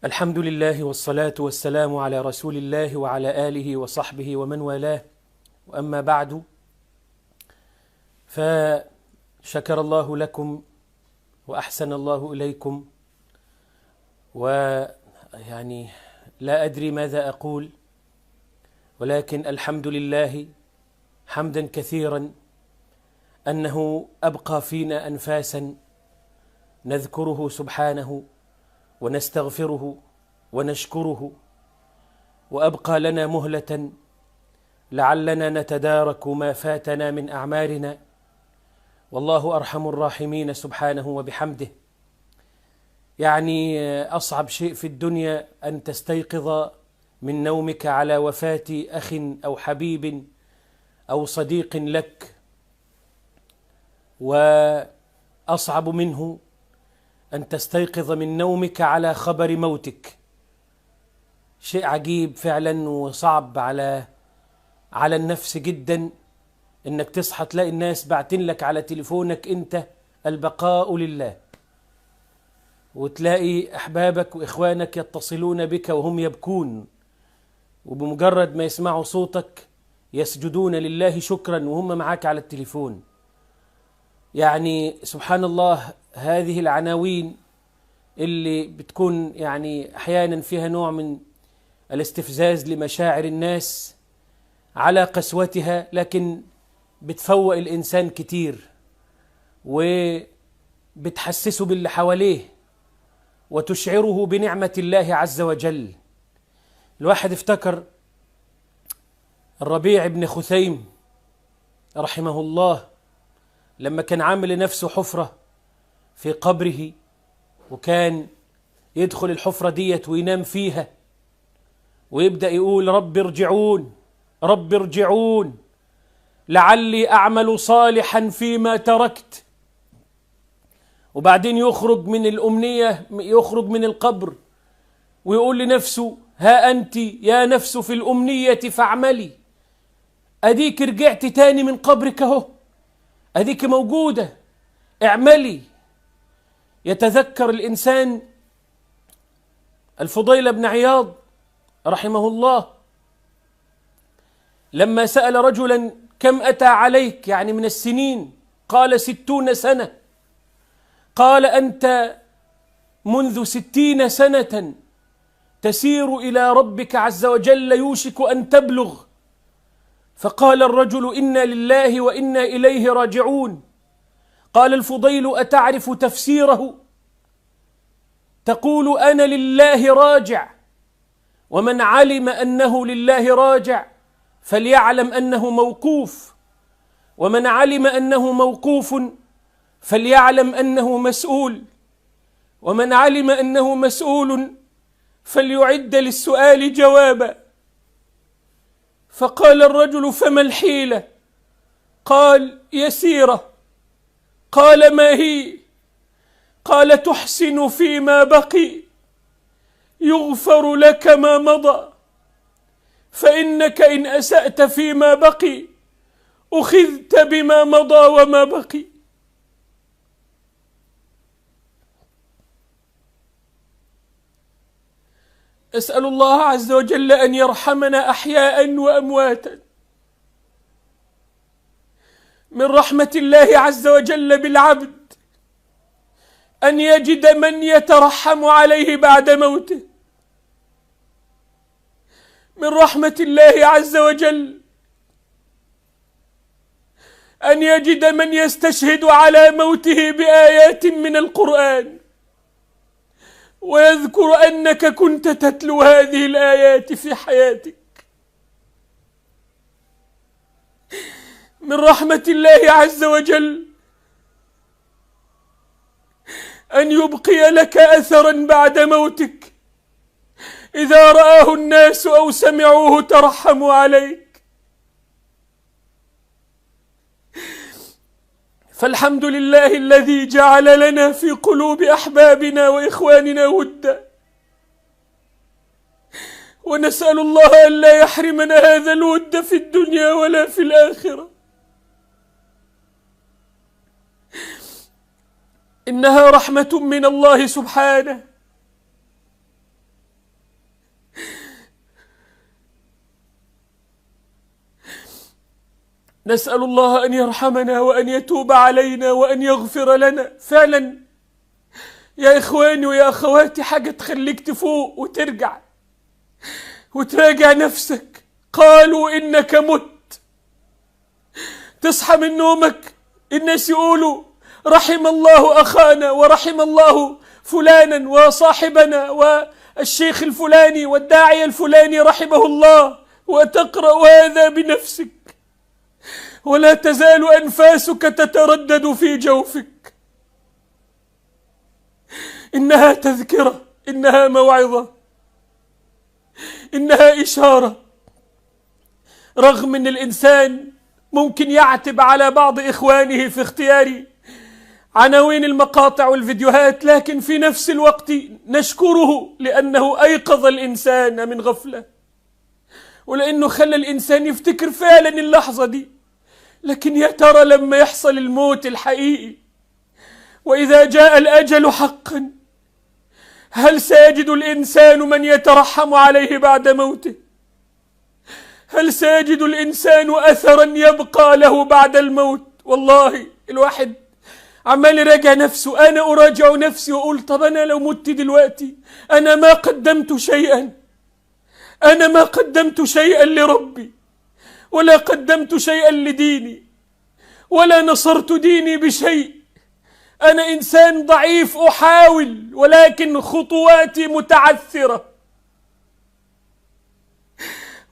الحمد لله والصلاة والسلام على رسول الله وعلى آله وصحبه ومن والاه، وأما بعد، فشكر الله لكم وأحسن الله إليكم، ويعني لا أدري ماذا أقول، ولكن الحمد لله حمدا كثيرا أنه أبقى فينا أنفاسا نذكره سبحانه ونستغفره ونشكره، وأبقى لنا مهلة لعلنا نتدارك ما فاتنا من أعمارنا، والله أرحم الراحمين سبحانه وبحمده. يعني أصعب شيء في الدنيا أن تستيقظ من نومك على وفاة أخ أو حبيب أو صديق لك، وأصعب منه أن تستيقظ من نومك على خبر موتك. شيء عجيب فعلا وصعب على النفس جدا، إنك تصحى تلاقي الناس باعتين لك على تليفونك أنت البقاء لله، وتلاقي أحبابك وإخوانك يتصلون بك وهم يبكون، وبمجرد ما يسمعوا صوتك يسجدون لله شكرا وهم معاك على التليفون. يعني سبحان الله، هذه العناوين اللي بتكون يعني أحيانا فيها نوع من الاستفزاز لمشاعر الناس على قسوتها، لكن بتفوق الإنسان كتير وبتحسسه باللي حواليه وتشعره بنعمة الله عز وجل. الواحد افتكر الربيع بن خثيم رحمه الله لما كان عامل لنفسه حفرة في قبره، وكان يدخل الحفرة ديت وينام فيها ويبدأ يقول: رب ارجعون رب ارجعون لعلي أعمل صالحا فيما تركت. وبعدين يخرج من الأمنية، يخرج من القبر ويقول لنفسه: ها أنت يا نفس في الأمنية فاعملي، أديك رجعت تاني من قبرك اهو، أديك موجودة، اعملي. يتذكر الإنسان الفضيل بن عياض رحمه الله لما سأل رجلا: كم أتى عليك يعني من السنين؟ قال: 60 سنة. قال: أنت منذ 60 سنة تسير إلى ربك عز وجل، يوشك أن تبلغ. فقال الرجل: إنا لله وإنا إليه راجعون. قال الفضيل: أتعرف تفسيره؟ تقول: أنا لله راجع، ومن علم أنه لله راجع فليعلم أنه موقوف، ومن علم أنه موقوف فليعلم أنه مسؤول، ومن علم أنه مسؤول فليعد للسؤال جوابا. فقال الرجل: فما الحيلة؟ قال: يسيرة. قال: ما هي؟ قال: تحسن فيما بقي يغفر لك ما مضى، فإنك إن أسأت فيما بقي أخذت بما مضى وما بقي. أسأل الله عز وجل أن يرحمنا أحياء وأمواتا. من رحمة الله عز وجل بالعبد أن يجد من يترحم عليه بعد موته. من رحمة الله عز وجل أن يجد من يستشهد على موته بآيات من القرآن ويذكر أنك كنت تتلو هذه الآيات في حياتك. من رحمة الله عز وجل أن يبقي لك أثرا بعد موتك، إذا رآه الناس أو سمعوه ترحموا عليك. فالحمد لله الذي جعل لنا في قلوب أحبابنا وإخواننا ودا، ونسأل الله أن لا يحرمنا هذا الود في الدنيا ولا في الآخرة. إنها رحمة من الله سبحانه نسأل الله أن يرحمنا وأن يتوب علينا وأن يغفر لنا. فعلا يا إخواني ويا أخواتي حاجة تخليك تفوق وترجع وتراجع نفسك. قالوا إنك مت، تصحى من نومك الناس يقولوا رحم الله أخانا ورحم الله فلانا وصاحبنا والشيخ الفلاني والداعية الفلاني رحمه الله، وتقرأ هذا بنفسك ولا تزال أنفاسك تتردد في جوفك. إنها تذكرة، إنها موعظة، إنها إشارة. رغم أن الإنسان ممكن يعتب على بعض إخوانه في اختيار عناوين المقاطع والفيديوهات، لكن في نفس الوقت نشكره لأنه أيقظ الإنسان من غفلة، ولأنه خلى الإنسان يفتكر فعلا اللحظة دي. لكن يا ترى لما يحصل الموت الحقيقي وإذا جاء الأجل حقا، هل سيجد الإنسان من يترحم عليه بعد موته؟ هل سيجد الإنسان أثرا يبقى له بعد الموت؟ والله الواحد عمال يراجع نفسه. أنا أراجع نفسي وأقول طب أنا لو مت دلوقتي أنا ما قدمت شيئا، أنا ما قدمت شيئا لربي، ولا قدمت شيئا لديني، ولا نصرت ديني بشيء. أنا إنسان ضعيف أحاول، ولكن خطواتي متعثرة.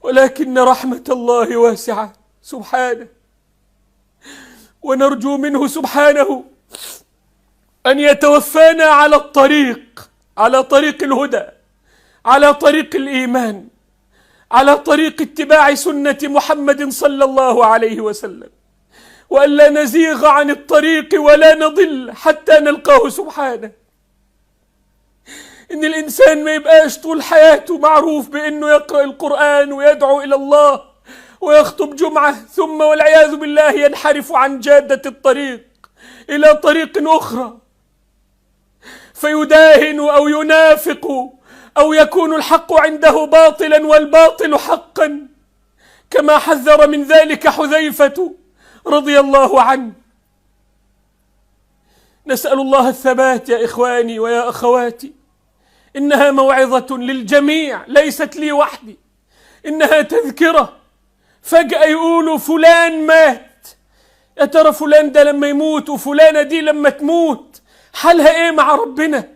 ولكن رحمة الله واسعة سبحانه، ونرجو منه سبحانه أن يتوفانا على الطريق، على طريق الهدى، على طريق الإيمان، على طريق اتباع سنة محمد صلى الله عليه وسلم، وأن لا نزيغ عن الطريق ولا نضل حتى نلقاه سبحانه. إن الإنسان ما يبقاش طول حياته معروف بأنه يقرأ القرآن ويدعو إلى الله ويخطب جمعة، ثم والعياذ بالله ينحرف عن جادة الطريق إلى طريق أخرى، فيداهن أو ينافق أو يكون الحق عنده باطلا والباطل حقا، كما حذر من ذلك حذيفة رضي الله عنه. نسأل الله الثبات يا إخواني ويا أخواتي. إنها موعظة للجميع، ليست لي وحدي، إنها تذكرة. فجأة يقولوا فلان مات، يا ترى فلان ده لما يموت وفلانة دي لما تموت حالها إيه مع ربنا؟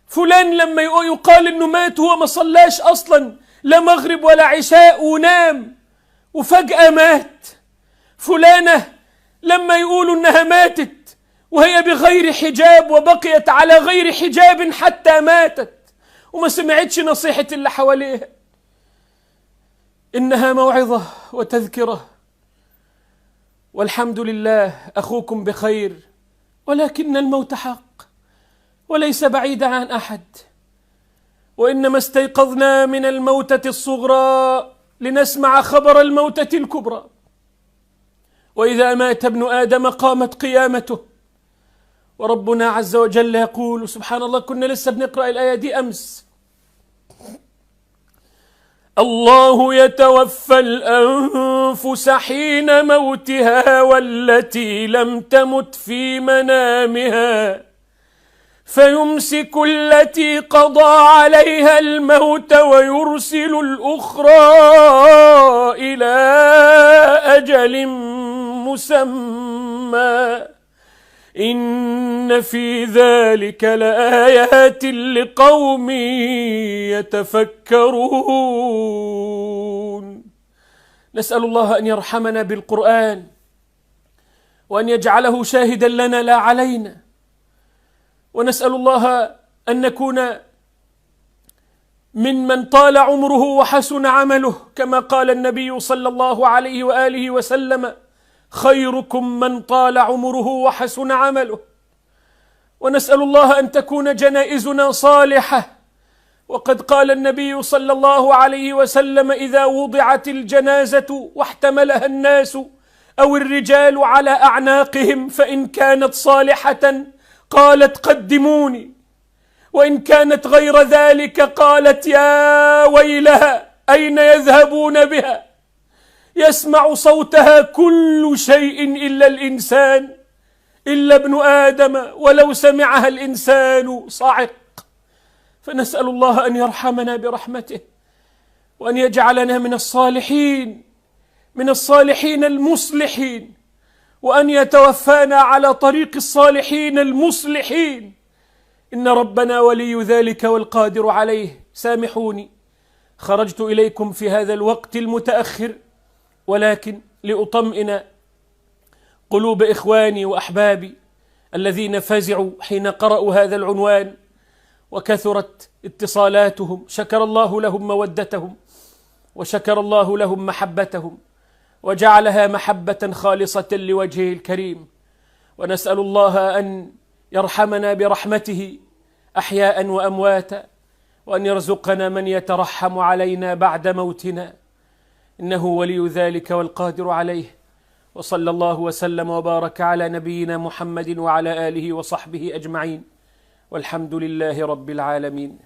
فلان لما يقال إنه مات هو ما صلاش أصلا لا مغرب ولا عشاء ونام وفجأة مات. فلانة لما يقولوا إنها ماتت وهي بغير حجاب وبقيت على غير حجاب حتى ماتت وما سمعتش نصيحة اللي حواليها. إنها موعظة وتذكرة، والحمد لله أخوكم بخير، ولكن الموت حق وليس بعيدا عن أحد. وإنما استيقظنا من الموتة الصغرى لنسمع خبر الموتة الكبرى. وإذا مات ابن آدم قامت قيامته. وربنا عز وجل يقول، سبحان الله، كنا لسه بنقرأ الآية دي أمس: الله يتوفى الأنفس حين موتها والتي لم تمت في منامها فيمسك التي قضى عليها الموت ويرسل الأخرى إلى أجل مسمى إن في ذلك لآيات لقوم يتفكرون. نسأل الله أن يرحمنا بالقرآن وأن يجعله شاهدا لنا لا علينا، ونسأل الله أن نكون ممن طال عمره وحسن عمله، كما قال النبي صلى الله عليه وآله وسلم: خيركم من طال عمره وحسن عمله. ونسأل الله أن تكون جنائزنا صالحة، وقد قال النبي صلى الله عليه وسلم: إذا وضعت الجنازة واحتملها الناس أو الرجال على أعناقهم فإن كانت صالحة قالت قدموني، وإن كانت غير ذلك قالت يا ويلها أين يذهبون بها. يسمع صوتها كل شيء إلا الإنسان، إلا ابن آدم، ولو سمعها الإنسان صعق. فنسأل الله أن يرحمنا برحمته، وأن يجعلنا من الصالحين، من الصالحين المصلحين، وأن يتوفانا على طريق الصالحين المصلحين. إن ربنا ولي ذلك والقادر عليه. سامحوني، خرجت إليكم في هذا الوقت المتأخر، ولكن لأطمئن قلوب إخواني وأحبابي الذين فزعوا حين قرأوا هذا العنوان وكثرت اتصالاتهم. شكر الله لهم مودتهم، وشكر الله لهم محبتهم، وجعلها محبة خالصة لوجهه الكريم. ونسأل الله أن يرحمنا برحمته أحياء وأمواتا، وأن يرزقنا من يترحم علينا بعد موتنا، إنه ولي ذلك والقادر عليه. وصلى الله وسلم وبارك على نبينا محمد وعلى آله وصحبه أجمعين، والحمد لله رب العالمين.